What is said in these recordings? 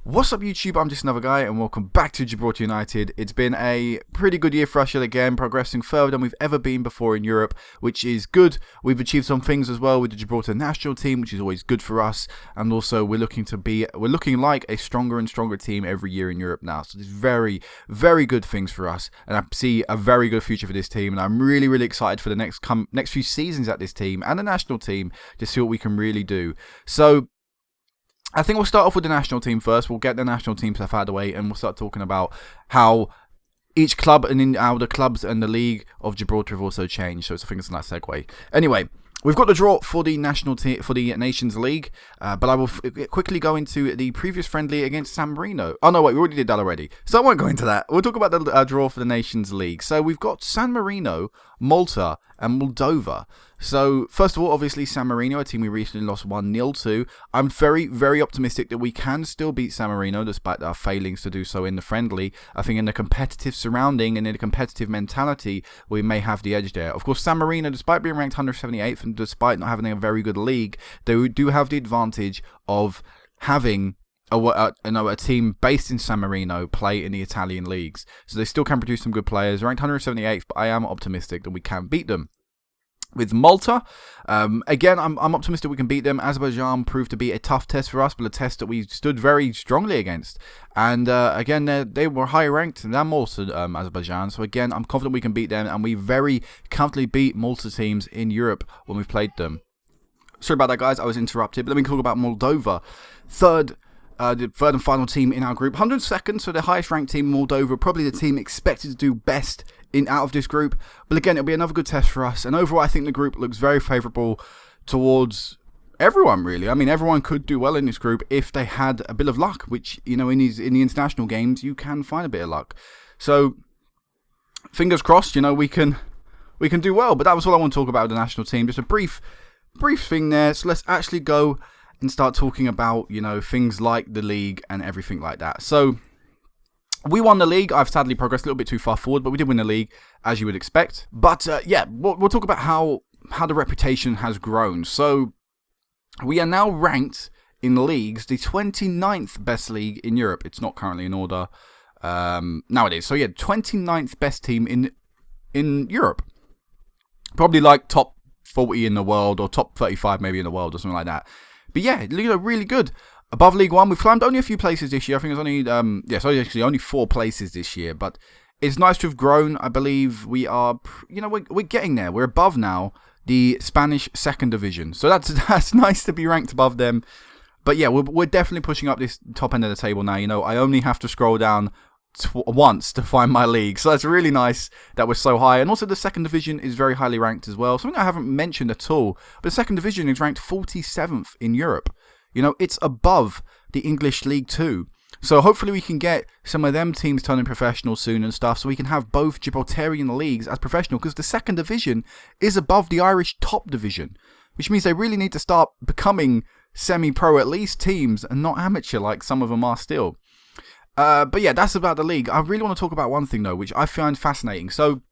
What's up YouTube, I'm just another guy and welcome back to Gibraltar United. It's been a pretty good year for us yet again, progressing further than we've ever been before in Europe, which is good. We've achieved some things as well with the Gibraltar national team, which is always good for us, and also we're looking like a stronger and stronger team every year in Europe now. So it's very, very good things for us, and I see a very good future for this team, and I'm really, really excited for the next few seasons at this team and the national team to see what we can really do. So I think we'll start off with the national team first. We'll get the national team stuff out of the way, and we'll start talking about how each club and how the clubs and the league of Gibraltar have also changed. So I think it's a nice segue. Anyway, we've got the draw for the national team for the Nations League, but I will quickly go into the previous friendly against San Marino. Oh no, wait, we already did that already, so I won't go into that. We'll talk about the draw for the Nations League. So we've got San Marino, Malta, and Moldova. So, first of all, obviously, San Marino, a team we recently lost 1-0 to. I'm very, very optimistic that we can still beat San Marino, despite our failings to do so in the friendly. I think in the competitive surrounding and in the competitive mentality, we may have the edge there. Of course, San Marino, despite being ranked 178th and despite not having a very good league, they do have the advantage of having a team based in San Marino play in the Italian leagues. So they still can produce some good players. Ranked 178th, but I am optimistic that we can beat them. With Malta, again, I'm optimistic we can beat them. Azerbaijan proved to be a tough test for us, but a test that we stood very strongly against. And again, they were higher ranked than Malta, Azerbaijan. So again, I'm confident we can beat them, and we very comfortably beat Malta teams in Europe when we've played them. Sorry about that, guys. I was interrupted. But let me talk about Moldova. The third and final team in our group, 102nd, so the highest ranked team, Moldova, probably the team expected to do best out of this group. But again, it'll be another good test for us. And overall, I think the group looks very favourable towards everyone, really. I mean, everyone could do well in this group if they had a bit of luck, which, you know, in the international games, you can find a bit of luck. So, fingers crossed, you know, we can do well. But that was all I want to talk about with the national team. Just a brief thing there. So let's actually go and start talking about, you know, things like the league and everything like that. So we won the league. I've sadly progressed a little bit too far forward, but we did win the league, as you would expect. But yeah, we'll talk about how the reputation has grown. So we are now ranked in leagues the 29th best league in Europe. It's not currently in order. Now it is. So yeah, 29th best team in Europe. Probably like top 40 in the world, or top 35 maybe in the world, or something like that. But yeah, you know, really good. Above League One, we've climbed only a few places this year. I think it's only, actually only 4 places this year. But it's nice to have grown. I believe we are, you know, we're getting there. We're above now the Spanish second division. So that's nice to be ranked above them. But yeah, we're definitely pushing up this top end of the table now. You know, I only have to scroll down once to find my league. So that's really nice that we're so high. And also the second division is very highly ranked as well. Something I haven't mentioned at all. But the second division is ranked 47th in Europe. You know, it's above the English League 2. So hopefully we can get some of them teams turning professional soon and stuff, so we can have both Gibraltarian leagues as professional, because the second division is above the Irish top division, which means they really need to start becoming semi-pro at least teams and not amateur like some of them are still. But yeah, that's about the league. I really want to talk about one thing though, which I find fascinating. So,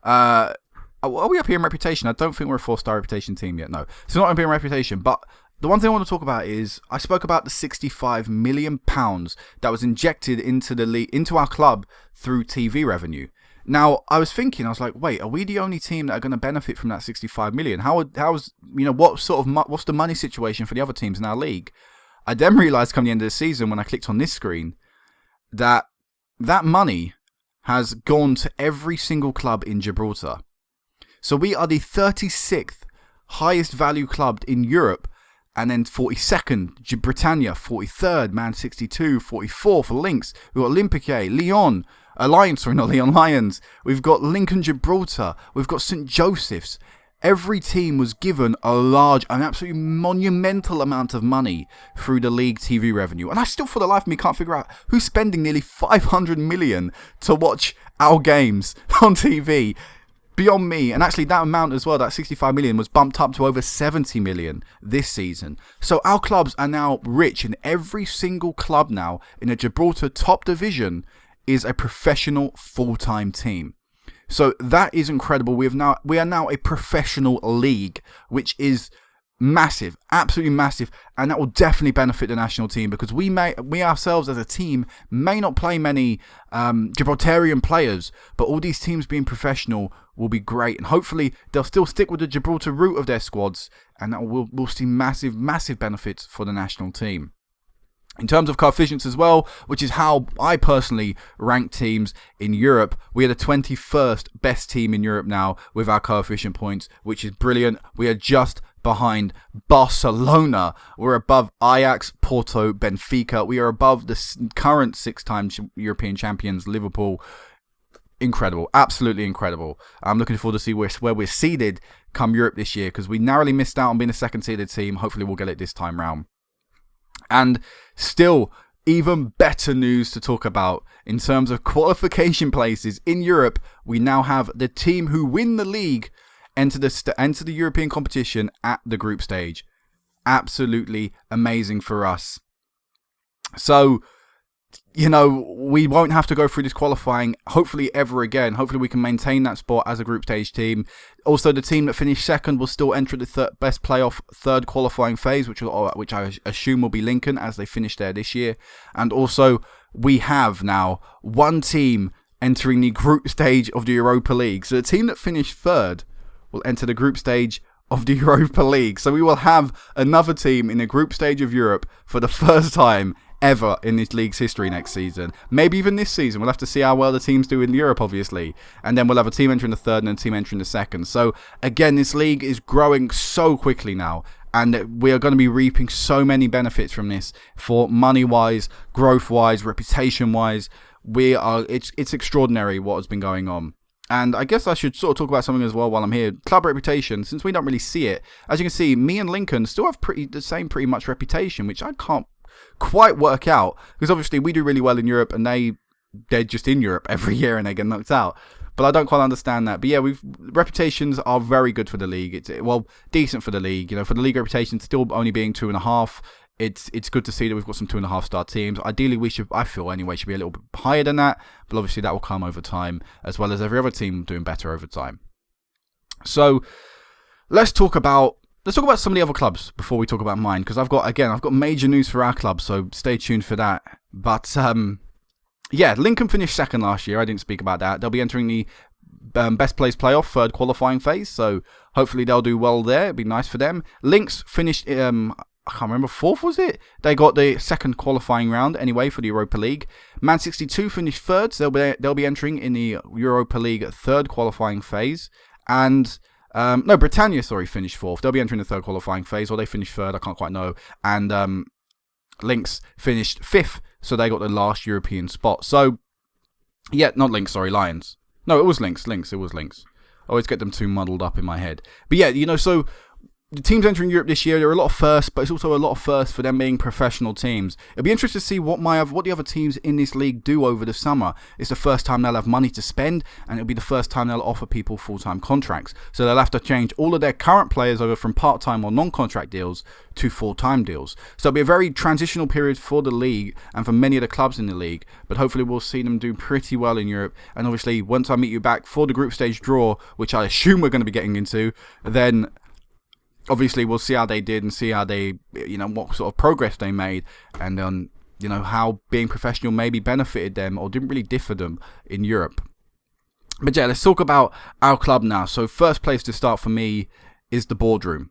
are we up here in reputation? I don't think we're a 4-star reputation team yet, no. So not up here in reputation, but the one thing I want to talk about is, I spoke about the £65 million that was injected into our club through TV revenue. Now, I was like, wait, are we the only team that are going to benefit from that 65 million? How's, you know, what's the money situation for the other teams in our league? I then realised come the end of the season, when I clicked on this screen, that money has gone to every single club in Gibraltar. So we are the 36th highest value club in Europe, and then 42nd, Britannia, 43rd, Man 62, 44th for Lynx. We've got Olympique, Lyon, not Lyon Lions. We've got Lincoln Gibraltar. We've got St. Joseph's. Every team was given an absolutely monumental amount of money through the league TV revenue. And I still, for the life of me, can't figure out who's spending nearly 500 million to watch our games on TV. Beyond me. And actually that amount as well, that 65 million, was bumped up to over 70 million this season. So our clubs are now rich, and every single club now in the Gibraltar top division is a professional full-time team. So that is incredible. We are now a professional league, which is massive, absolutely massive, and that will definitely benefit the national team, because we ourselves as a team may not play many Gibraltarian players, but all these teams being professional will be great, and hopefully they'll still stick with the Gibraltar route of their squads, and that we'll see massive benefits for the national team. In terms of coefficients as well, which is how I personally rank teams in Europe, we are the 21st best team in Europe now with our coefficient points, which is brilliant. We are just behind Barcelona. We're above Ajax, Porto, Benfica. We are above the current 6-time European champions, Liverpool. Incredible, absolutely incredible. I'm looking forward to see where we're seeded come Europe this year, because we narrowly missed out on being a second seeded team. Hopefully we'll get it this time round. And still, even better news to talk about in terms of qualification places in Europe. We now have the team who win the league enter the European competition at the group stage. Absolutely amazing for us. So, we won't have to go through this qualifying, hopefully, ever again. Hopefully, we can maintain that spot as a group stage team. Also, the team that finished second will still enter the best playoff third qualifying phase, which I assume will be Lincoln, as they finished there this year. And also, we have now one team entering the group stage of the Europa League. So the team that finished third will enter the group stage of the Europa League. So we will have another team in the group stage of Europe for the first time ever in this league's history next season. Maybe even this season. We'll have to see how well the teams do in Europe, obviously. And then we'll have a team entering the third and a team entering the second. So, again, this league is growing so quickly now. And we are going to be reaping so many benefits from this, for money-wise, growth-wise, reputation-wise. It's extraordinary what has been going on. And I guess I should sort of talk about something as well while I'm here. Club reputation, since we don't really see it. As you can see, me and Lincoln still have the same pretty much reputation, which I can't quite work out, because obviously we do really well in Europe, and they're just in Europe every year and they get knocked out. But I don't quite understand that. But yeah, reputations are very good for the league. It's decent for the league. For the league reputation still only being 2.5. It's good to see that we've got some 2.5-star teams. Ideally, I feel anyway, should be a little bit higher than that. But obviously that will come over time, as well as every other team doing better over time. So let's talk about some of the other clubs before we talk about mine, because I've got major news for our club, so stay tuned for that. But Lincoln finished second last year. I didn't speak about that. They'll be entering the best place playoff, third qualifying phase, so hopefully they'll do well there. It'd be nice for them. Lynx finished, I can't remember, fourth, was it? They got the second qualifying round anyway for the Europa League. Man 62 finished third, so they'll be entering in the Europa League third qualifying phase. And Britannia, finished fourth. They'll be entering the third qualifying phase, or they finished third, I can't quite know. And Lynx finished fifth, so they got the last European spot. So, not Lynx, Lions. No, it was Lynx. It was Lynx. I always get them too muddled up in my head. But so the teams entering Europe this year, there are a lot of firsts, but it's also a lot of firsts for them being professional teams. It'll be interesting to see what the other teams in this league do over the summer. It's the first time they'll have money to spend, and it'll be the first time they'll offer people full-time contracts. So they'll have to change all of their current players over from part-time or non-contract deals to full-time deals. So it'll be a very transitional period for the league and for many of the clubs in the league, but hopefully we'll see them do pretty well in Europe. And obviously, once I meet you back for the group stage draw, which I assume we're going to be getting into, then obviously we'll see how they did and see how they, what sort of progress they made, and how being professional maybe benefited them or didn't really differ them in Europe. But yeah, let's talk about our club now. So first place to start for me is the boardroom.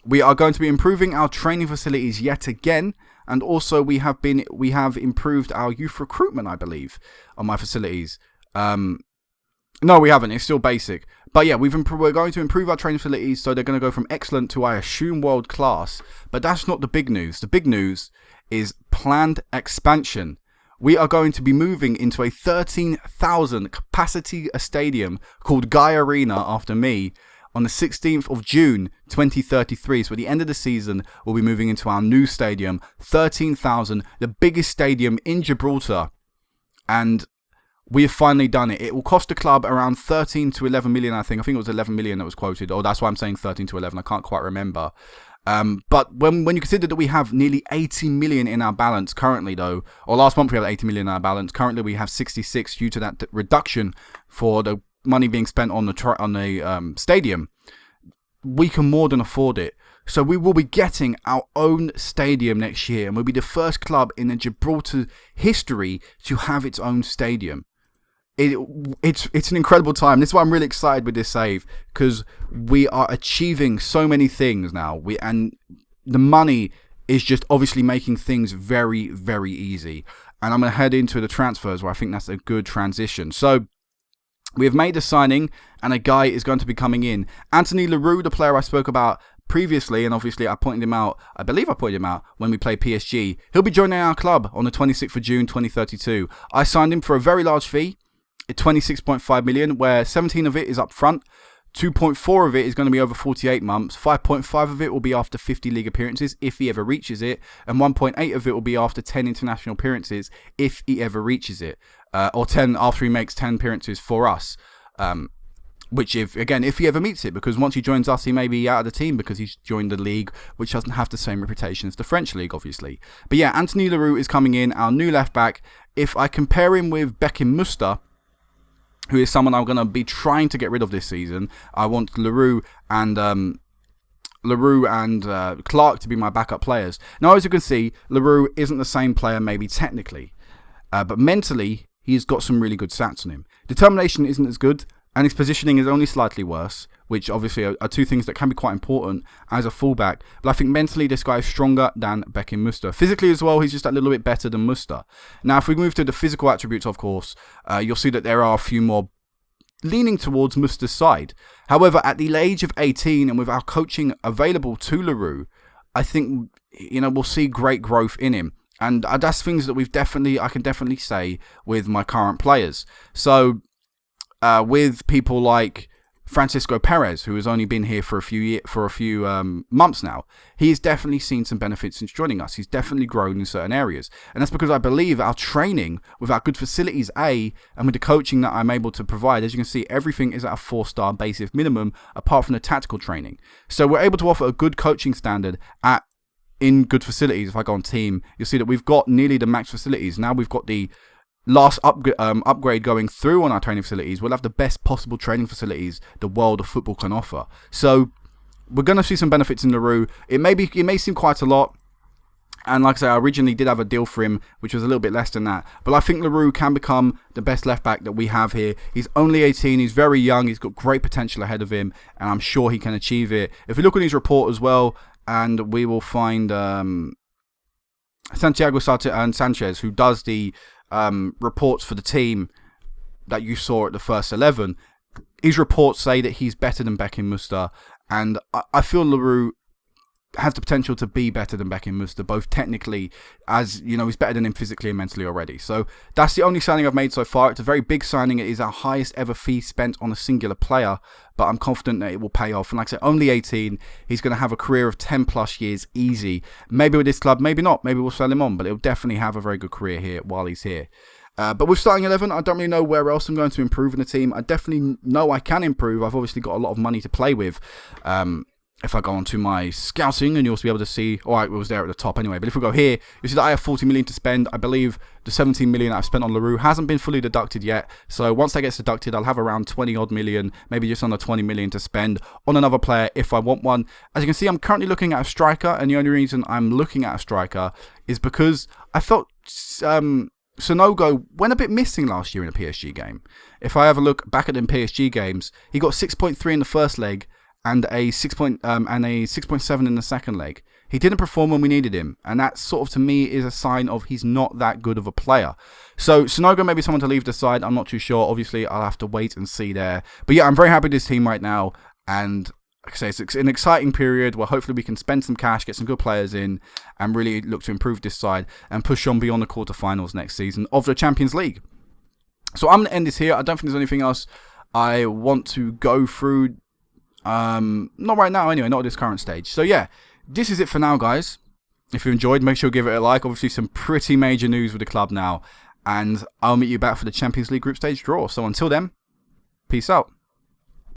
We are going to be improving our training facilities yet again, and also we have improved our youth recruitment, I believe, on my facilities. No, we haven't. It's still basic. But yeah, we're going to improve our training facilities, so they're going to go from excellent to, I assume, world class. But that's not the big news. The big news is planned expansion. We are going to be moving into a 13,000 capacity stadium called Guy Arena, after me, on the 16th of June 2033. So at the end of the season, we'll be moving into our new stadium, 13,000, the biggest stadium in Gibraltar. And we have finally done it. It will cost the club around 13 to 11 million, I think. I think it was 11 million that was quoted. Or that's why I'm saying 13 to 11. I can't quite remember. But when you consider that we have nearly 80 million in our balance currently, though, or last month we had 80 million in our balance. Currently we have 66 due to that reduction for the money being spent on the stadium. We can more than afford it. So we will be getting our own stadium next year, and we'll be the first club in the Gibraltar history to have its own stadium. It's an incredible time. This is why I'm really excited with this save, because we are achieving so many things now. And the money is just obviously making things very, very easy. And I'm going to head into the transfers, where I think that's a good transition. So we have made a signing, and a guy is going to be coming in. Anthony Leroux, the player I spoke about previously, and obviously I pointed him out, I believe I pointed him out when we played PSG. He'll be joining our club on the 26th of June 2032. I signed him for a very large fee, 26.5 million, where 17 of it is up front, 2.4 of it is going to be over 48 months, 5.5 of it will be after 50 league appearances if he ever reaches it, and 1.8 of it will be after 10 international appearances if he ever reaches it, or 10 after he makes 10 appearances for us, which if he ever meets it, because once he joins us he may be out of the team because he's joined the league, which doesn't have the same reputation as the French league, obviously. But yeah, Anthony Leroux is coming in, our new left back. If I compare him with Beckham Muster, who is someone I'm going to be trying to get rid of this season, I want Leroux and Clark to be my backup players. Now, as you can see, Leroux isn't the same player maybe technically, but mentally he's got some really good stats on him. Determination isn't as good, and his positioning is only slightly worse, which obviously are two things that can be quite important as a fullback. But I think mentally this guy is stronger than Beckham Muster. Physically as well, he's just a little bit better than Muster. Now, if we move to the physical attributes, of course, you'll see that there are a few more leaning towards Muster's side. However, at the age of 18 and with our coaching available to Leroux, I think we'll see great growth in him. And that's things that I can definitely say with my current players. So with people like Francisco Perez, who has only been here for a few months now, he's definitely seen some benefits since joining us. He's definitely grown in certain areas, and that's because I believe our training with our good facilities, and with the coaching that I'm able to provide, as you can see, everything is at a 4-star basic minimum, apart from the tactical training. So we're able to offer a good coaching standard in good facilities. If I go on team, you'll see that we've got nearly the max facilities. Now we've got the last upgrade going through on our training facilities. We'll have the best possible training facilities the world of football can offer. So we're going to see some benefits in Leroux. It may seem quite a lot, and like I say, I originally did have a deal for him which was a little bit less than that, but I think Leroux can become the best left back that we have here. He's only 18, he's very young, he's got great potential ahead of him, and I'm sure he can achieve it. If we look at his report as well, and we will find Santiago and Sanchez, who does the reports for the team that you saw at the first 11, his reports say that he's better than Beckham Muster, and I feel Leroux has the potential to be better than Beckham Muster, both technically, as he's better than him physically and mentally already. So that's the only signing I've made so far. It's a very big signing. It is our highest ever fee spent on a singular player, but I'm confident that it will pay off. And like I said, only 18, he's going to have a career of 10 plus years easy. Maybe with this club, maybe not. Maybe we'll sell him on, but he'll definitely have a very good career here while he's here. But with starting 11, I don't really know where else I'm going to improve in the team. I definitely know I can improve. I've obviously got a lot of money to play with. If I go onto my scouting, and you'll also be able to see, alright, it was there at the top anyway, but if we go here, you see that I have 40 million to spend. I believe the 17 million I've spent on Leroux hasn't been fully deducted yet, so once that gets deducted, I'll have around 20 odd million, maybe just under 20 million to spend on another player if I want one. As you can see, I'm currently looking at a striker, and the only reason I'm looking at a striker is because I felt Sonogo went a bit missing last year in a PSG game. If I have a look back at them PSG games, he got 6.3 in the first leg, and a 6.7 in the second leg. He didn't perform when we needed him, and that sort of, to me, is a sign of he's not that good of a player. So Sonogo may be someone to leave the side. I'm not too sure. Obviously, I'll have to wait and see there. But yeah, I'm very happy with this team right now, and like I say, it's an exciting period where hopefully we can spend some cash, get some good players in, and really look to improve this side and push on beyond the quarterfinals next season of the Champions League. So I'm going to end this here. I don't think there's anything else I want to go through. Not right now anyway, not at this current stage. So yeah, this is it for now, guys. If you enjoyed, make sure you give it a like. Obviously some pretty major news with the club now, and I'll meet you back for the Champions League group stage draw. So until then, peace out.